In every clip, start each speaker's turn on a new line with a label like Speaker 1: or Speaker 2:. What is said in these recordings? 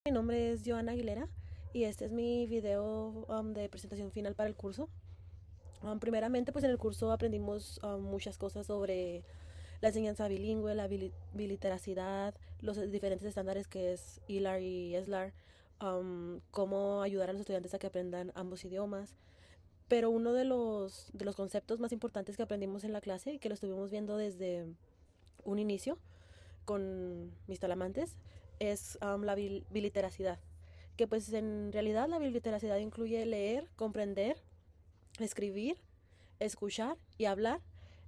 Speaker 1: Mi nombre es Joana Aguilera y este es mi video de presentación final para el curso. Primeramente, pues en el curso aprendimos muchas cosas sobre la enseñanza bilingüe, la biliteracidad, los diferentes estándares que es ILAR y ESLAR, cómo ayudar a los estudiantes a que aprendan ambos idiomas. Pero uno de los conceptos más importantes que aprendimos en la clase y que lo estuvimos viendo desde un inicio con mis talamantes es la biliteracidad, que pues en realidad la biliteracidad incluye leer, comprender, escribir, escuchar y hablar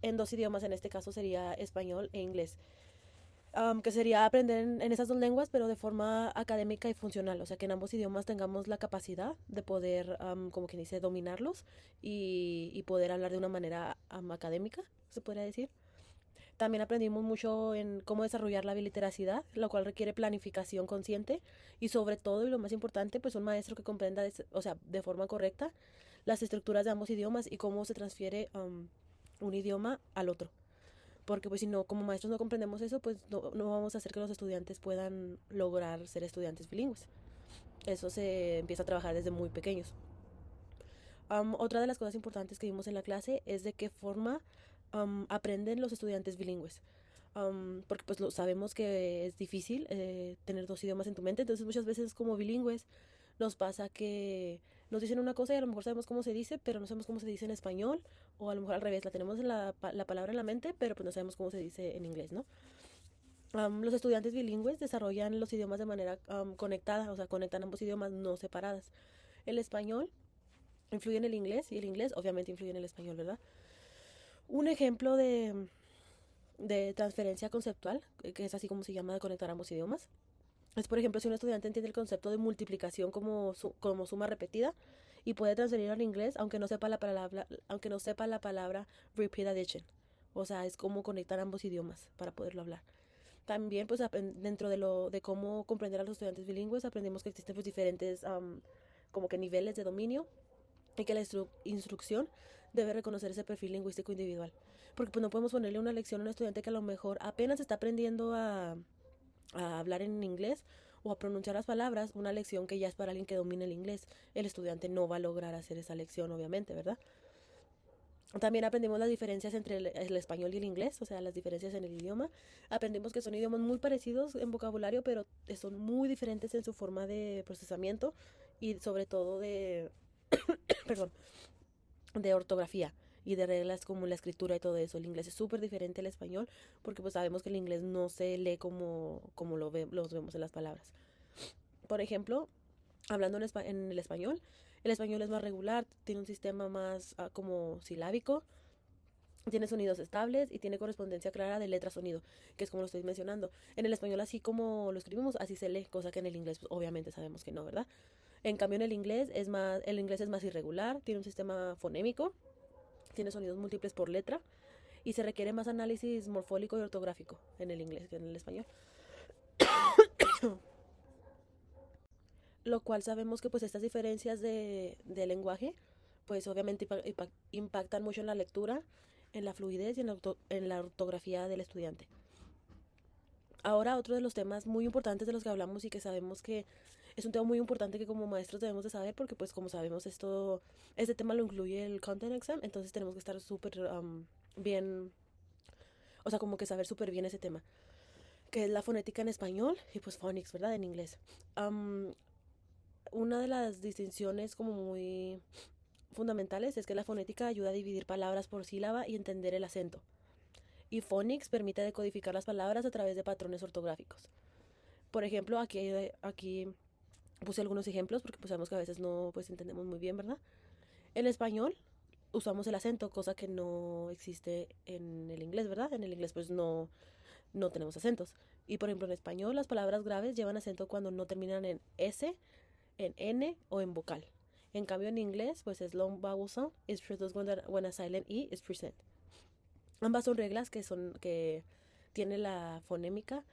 Speaker 1: en dos idiomas, en este caso sería español e inglés, que sería aprender en esas dos lenguas, pero de forma académica y funcional, o sea que en ambos idiomas tengamos la capacidad de poder, como quien dice, dominarlos y poder hablar de una manera académica, se podría decir. También aprendimos mucho en cómo desarrollar la biliteracidad, lo cual requiere planificación consciente y sobre todo, y lo más importante, pues un maestro que comprenda, o sea, de forma correcta las estructuras de ambos idiomas y cómo se transfiere un idioma al otro. Porque pues si no, como maestros no comprendemos eso, pues no vamos a hacer que los estudiantes puedan lograr ser estudiantes bilingües. Eso se empieza a trabajar desde muy pequeños. Otra de las cosas importantes que vimos en la clase es de qué forma aprenden los estudiantes bilingües. Porque pues sabemos que es difícil tener dos idiomas en tu mente, entonces muchas veces como bilingües nos pasa que nos dicen una cosa y a lo mejor sabemos cómo se dice, pero no sabemos cómo se dice en español, o a lo mejor al revés, la tenemos en la palabra en la mente, pero pues no sabemos cómo se dice en inglés, ¿no? Los estudiantes bilingües desarrollan los idiomas de manera conectada, o sea, conectan ambos idiomas no separadas. El español influye en el inglés y el inglés obviamente influye en el español, ¿verdad? Un ejemplo de transferencia conceptual, que es así como se llama de conectar ambos idiomas, es por ejemplo si un estudiante entiende el concepto de multiplicación como suma repetida y puede transferir al inglés aunque no sepa la palabra repeat addition. O sea, es como conectar ambos idiomas para poderlo hablar. También, pues, dentro de cómo comprender a los estudiantes bilingües, aprendimos que existen pues diferentes como que niveles de dominio y que la instrucción debe reconocer ese perfil lingüístico individual. Porque pues no podemos ponerle una lección a un estudiante que a lo mejor apenas está aprendiendo a hablar en inglés o a pronunciar las palabras, una lección que ya es para alguien que domine el inglés. El estudiante no va a lograr hacer esa lección, obviamente, ¿verdad? También aprendimos las diferencias entre el español y el inglés, o sea, las diferencias en el idioma. Aprendimos que son idiomas muy parecidos en vocabulario, pero son muy diferentes en su forma de procesamiento y sobre todo perdón, de ortografía y de reglas como la escritura y todo eso. El inglés es súper diferente al español porque pues sabemos que el inglés no se lee como los vemos en las palabras. Por ejemplo, hablando en el español es más regular, tiene un sistema más como silábico, tiene sonidos estables y tiene correspondencia clara de letra-sonido, que es como lo estoy mencionando. En el español, así como lo escribimos, así se lee, cosa que en el inglés pues, obviamente sabemos que no, ¿verdad? En cambio, en el inglés es más irregular, tiene un sistema fonémico, tiene sonidos múltiples por letra y se requiere más análisis morfólico y ortográfico en el inglés que en el español. Lo cual sabemos que pues estas diferencias de lenguaje pues obviamente impactan mucho en la lectura, en la fluidez y en la ortografía del estudiante. Ahora otro de los temas muy importantes de los que hablamos y que sabemos que es un tema muy importante que como maestros debemos de saber porque pues como sabemos este tema lo incluye el content exam, entonces tenemos que estar súper bien, o sea como que saber súper bien ese tema, que es la fonética en español y pues phonics, ¿verdad? En inglés. Um, una de las distinciones como muy fundamentales es que la fonética ayuda a dividir palabras por sílaba y entender el acento. Y phonics permite decodificar las palabras a través de patrones ortográficos. Por ejemplo, aquí puse algunos ejemplos porque pues sabemos que a veces no pues entendemos muy bien, ¿verdad? En español usamos el acento, cosa que no existe en el inglés, ¿verdad? En el inglés pues no tenemos acentos. Y por ejemplo en español las palabras graves llevan acento cuando no terminan en S, en N o en vocal. En cambio en inglés pues es long vowel sound, is produced when a silent E is present. Ambas son reglas que tiene la fonética,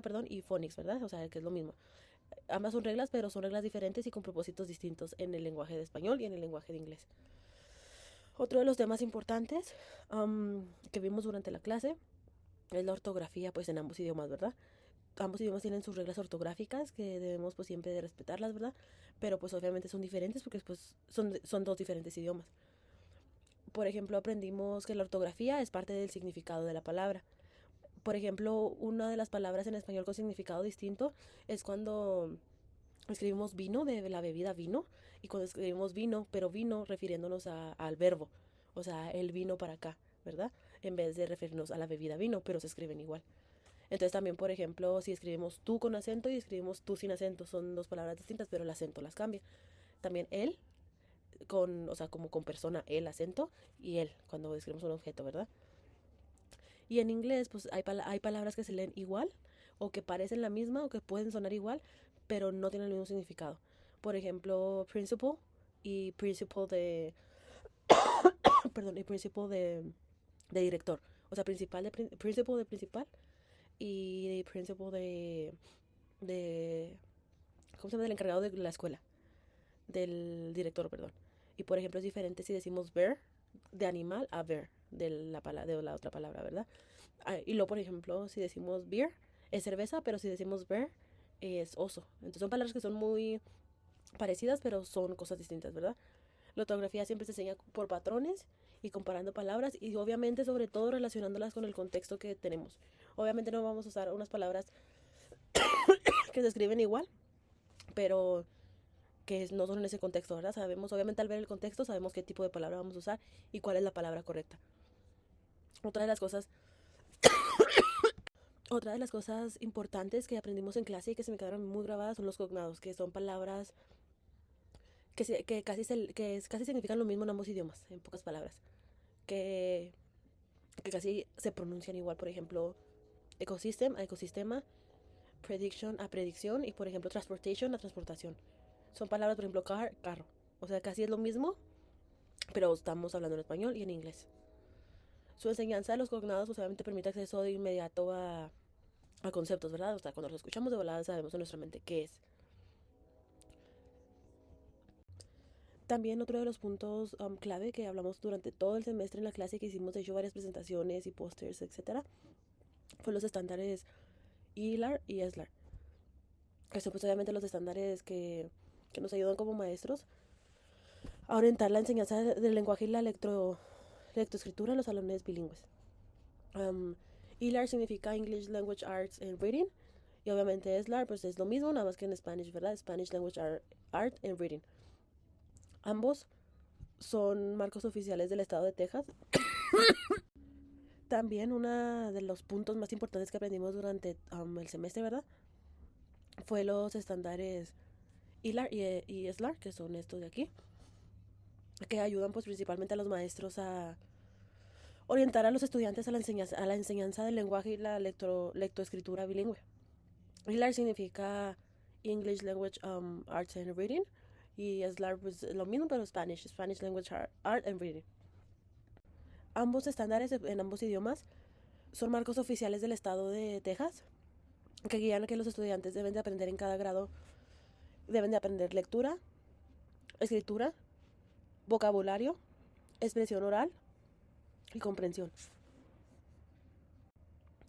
Speaker 1: perdón, y phonics, ¿verdad? O sea, que es lo mismo. Ambas son reglas, pero son reglas diferentes y con propósitos distintos en el lenguaje de español y en el lenguaje de inglés. Otro de los temas importantes que vimos durante la clase es la ortografía, pues en ambos idiomas, ¿verdad? ambos idiomas tienen sus reglas ortográficas que debemos pues siempre de respetarlas, ¿verdad? Pero pues obviamente son diferentes porque pues son dos diferentes idiomas. Por ejemplo, aprendimos que la ortografía es parte del significado de la palabra. Por ejemplo, una de las palabras en español con significado distinto es cuando escribimos vino, de la bebida vino, y cuando escribimos vino, pero vino refiriéndonos al verbo, o sea, el vino para acá, ¿verdad? En vez de referirnos a la bebida vino, pero se escriben igual. Entonces también, por ejemplo, si escribimos tú con acento y escribimos tú sin acento, son dos palabras distintas, pero el acento las cambia. También él, o sea, como con persona, el acento, y él, cuando escribimos un objeto, ¿verdad? Y en inglés, pues hay palabras que se leen igual, o que parecen la misma, o que pueden sonar igual, pero no tienen el mismo significado. Por ejemplo, principal y principal de, perdón, y principal de director. O sea, principal de principal y principal de, ¿cómo se llama? Del encargado de la escuela, del director, perdón. Y por ejemplo, es diferente si decimos bear, de animal, a bear, de la otra palabra, ¿verdad? Y luego, por ejemplo, si decimos beer, es cerveza, pero si decimos bear, es oso. Entonces son palabras que son muy parecidas, pero son cosas distintas, ¿verdad? La ortografía siempre se enseña por patrones y comparando palabras y obviamente sobre todo relacionándolas con el contexto que tenemos. Obviamente no vamos a usar unas palabras que se escriben igual, pero que no son en ese contexto, ¿verdad? Sabemos, obviamente al ver el contexto, sabemos qué tipo de palabra vamos a usar y cuál es la palabra correcta. Otra de las cosas, otra de las cosas importantes que aprendimos en clase y que se me quedaron muy grabadas son los cognados, que son palabras que casi significan lo mismo en ambos idiomas, en pocas palabras, que, que casi se pronuncian igual. Por ejemplo, ecosystem a ecosistema, prediction a predicción y por ejemplo transportation a transportación. Son palabras, por ejemplo, car, carro. O sea, casi es lo mismo, pero estamos hablando en español y en inglés. Su enseñanza de los cognados pues, obviamente permite acceso de inmediato a conceptos, ¿verdad? O sea, cuando los escuchamos de volada sabemos en nuestra mente qué es. También otro de los puntos clave que hablamos durante todo el semestre en la clase que hicimos, de hecho varias presentaciones y pósters, etcétera, fue los estándares ILAR y ESLAR, que son pues obviamente los estándares que nos ayudan como maestros a orientar la enseñanza del lenguaje y la lectoescritura en los salones bilingües. ILAR significa English Language Arts and Reading y obviamente ESLAR pues es lo mismo, nada más que en Spanish, ¿verdad? Spanish Language Art and Reading. Ambos son marcos oficiales del estado de Texas. También uno de los puntos más importantes que aprendimos durante el semestre, ¿verdad? Fue los estándares ILAR y ESLAR, que son estos de aquí, que ayudan pues principalmente a los maestros a orientar a los estudiantes a la enseñanza del lenguaje y la lectoescritura bilingüe. ILAR significa English Language Arts and Reading y ESLAR pues lo mismo pero Spanish Language Art and Reading. Ambos estándares en ambos idiomas son marcos oficiales del estado de Texas que guían a que los estudiantes deben de aprender en cada grado, deben de aprender lectura, escritura, vocabulario, expresión oral y comprensión.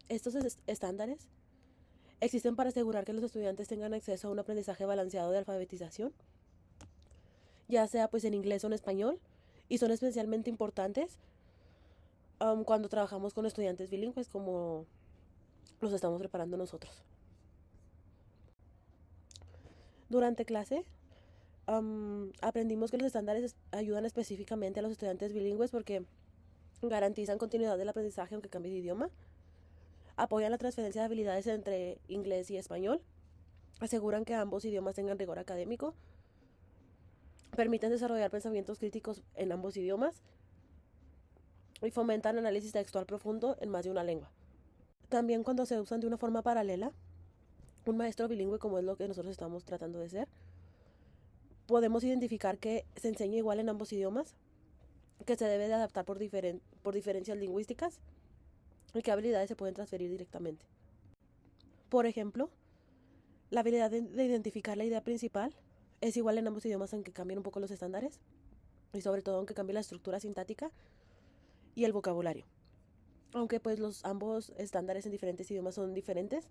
Speaker 1: Estos estándares existen para asegurar que los estudiantes tengan acceso a un aprendizaje balanceado de alfabetización, ya sea pues en inglés o en español, y son especialmente importantes cuando trabajamos con estudiantes bilingües como los estamos preparando nosotros. Durante clase aprendimos que los estándares ayudan específicamente a los estudiantes bilingües porque garantizan continuidad del aprendizaje aunque cambie de idioma, apoyan la transferencia de habilidades entre inglés y español, aseguran que ambos idiomas tengan rigor académico, permiten desarrollar pensamientos críticos en ambos idiomas y fomentan análisis textual profundo en más de una lengua. También cuando se usan de una forma paralela, un maestro bilingüe como es lo que nosotros estamos tratando de ser, podemos identificar que se enseña igual en ambos idiomas, que se debe de adaptar por diferencias lingüísticas y qué habilidades se pueden transferir directamente. Por ejemplo, la habilidad de identificar la idea principal es igual en ambos idiomas aunque cambien un poco los estándares y sobre todo aunque cambie la estructura sintáctica y el vocabulario. Aunque pues ambos estándares en diferentes idiomas son diferentes,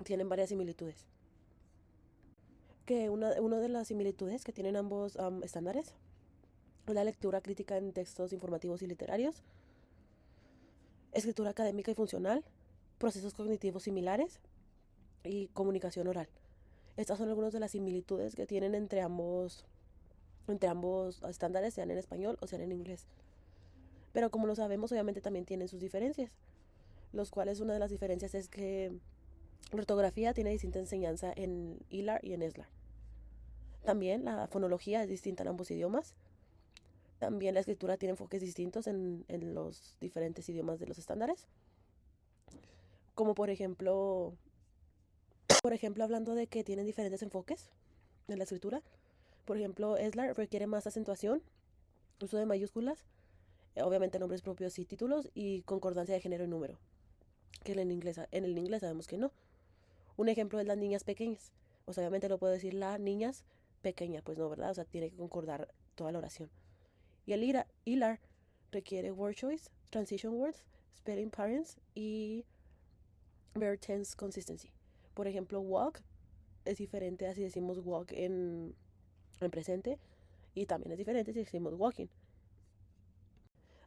Speaker 1: tienen varias similitudes. Que una de las similitudes que tienen ambos estándares es la lectura crítica en textos informativos y literarios, escritura académica y funcional, procesos cognitivos similares y comunicación oral. Estas son algunas de las similitudes que tienen entre ambos estándares, sean en español o sean en inglés. Pero como lo sabemos, obviamente también tienen sus diferencias, los cuales una de las diferencias es que la ortografía tiene distinta enseñanza en ILAR y en ESLAR. También la fonología es distinta en ambos idiomas. También la escritura tiene enfoques distintos en los diferentes idiomas de los estándares. Como por ejemplo, hablando de que tienen diferentes enfoques en la escritura. Por ejemplo, ESLAR requiere más acentuación, uso de mayúsculas, obviamente nombres propios y títulos, y concordancia de género y número, que en el inglés sabemos que no. Un ejemplo es las niñas pequeñas. O sea, obviamente no puedo decir la niñas pequeña, pues no, ¿verdad? O sea, tiene que concordar toda la oración. Y el ILAR requiere word choice, transition words, spelling patterns y verb tense consistency. Por ejemplo, walk es diferente así decimos walk en presente, y también es diferente si decimos walking.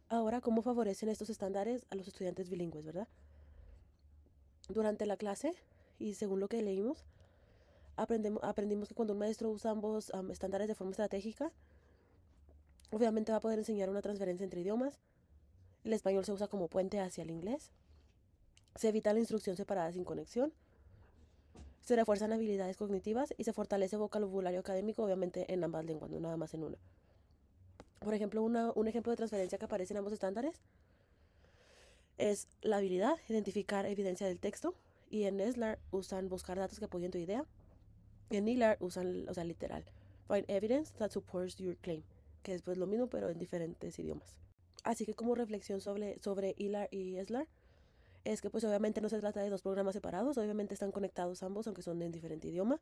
Speaker 1: Ahora, ¿cómo favorecen estos estándares a los estudiantes bilingües, verdad? Durante la clase, y según lo que leímos, aprendimos que cuando un maestro usa ambos estándares de forma estratégica, obviamente va a poder enseñar una transferencia entre idiomas. El español se usa como puente hacia el inglés. Se evita la instrucción separada sin conexión. Se refuerzan habilidades cognitivas y se fortalece vocabulario académico, obviamente en ambas lenguas, no nada más en una. Por ejemplo, un ejemplo de transferencia que aparece en ambos estándares es la habilidad de identificar evidencia del texto. Y en ESLAR usan buscar datos que apoyen tu idea. Y en ILAR usan, o sea, literal, find evidence that supports your claim, que es pues lo mismo pero en diferentes idiomas. Así que como reflexión sobre ILAR y ESLAR, es que pues obviamente no se trata de dos programas separados, obviamente están conectados ambos, aunque son en diferente idioma.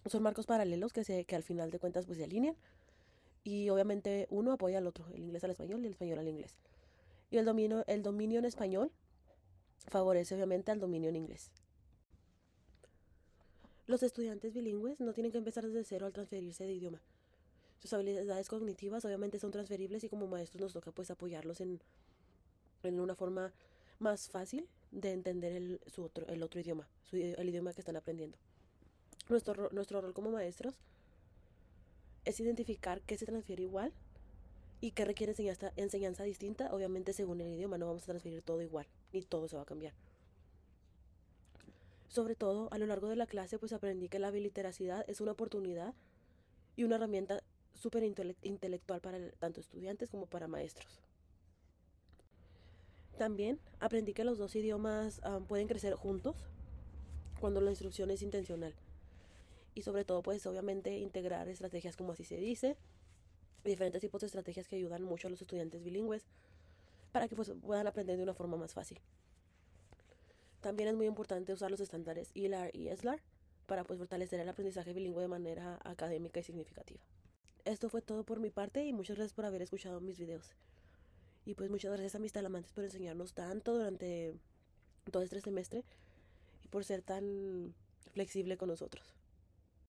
Speaker 1: Son marcos paralelos que al final de cuentas pues se alinean, y obviamente uno apoya al otro, el inglés al español y el español al inglés. Y el dominio en español favorece obviamente al dominio en inglés. Los estudiantes bilingües no tienen que empezar desde cero al transferirse de idioma. Sus habilidades cognitivas obviamente son transferibles, y como maestros nos toca pues apoyarlos en una forma más fácil de entender el otro idioma, el idioma que están aprendiendo. Nuestro rol como maestros es identificar qué se transfiere igual y qué requiere enseñanza distinta, obviamente según el idioma. No vamos a transferir todo igual, ni todo se va a cambiar. Sobre todo, a lo largo de la clase, pues aprendí que la biliteracidad es una oportunidad y una herramienta súper intelectual para tanto estudiantes como para maestros. También aprendí que los dos idiomas pueden crecer juntos cuando la instrucción es intencional. Y sobre todo, pues obviamente integrar estrategias como así se dice, diferentes tipos de estrategias que ayudan mucho a los estudiantes bilingües para que pues puedan aprender de una forma más fácil. También es muy importante usar los estándares ILAR y ESLAR para pues fortalecer el aprendizaje bilingüe de manera académica y significativa. Esto fue todo por mi parte, y muchas gracias por haber escuchado mis videos. Y pues muchas gracias a mis talamantes por enseñarnos tanto durante todo este semestre y por ser tan flexible con nosotros.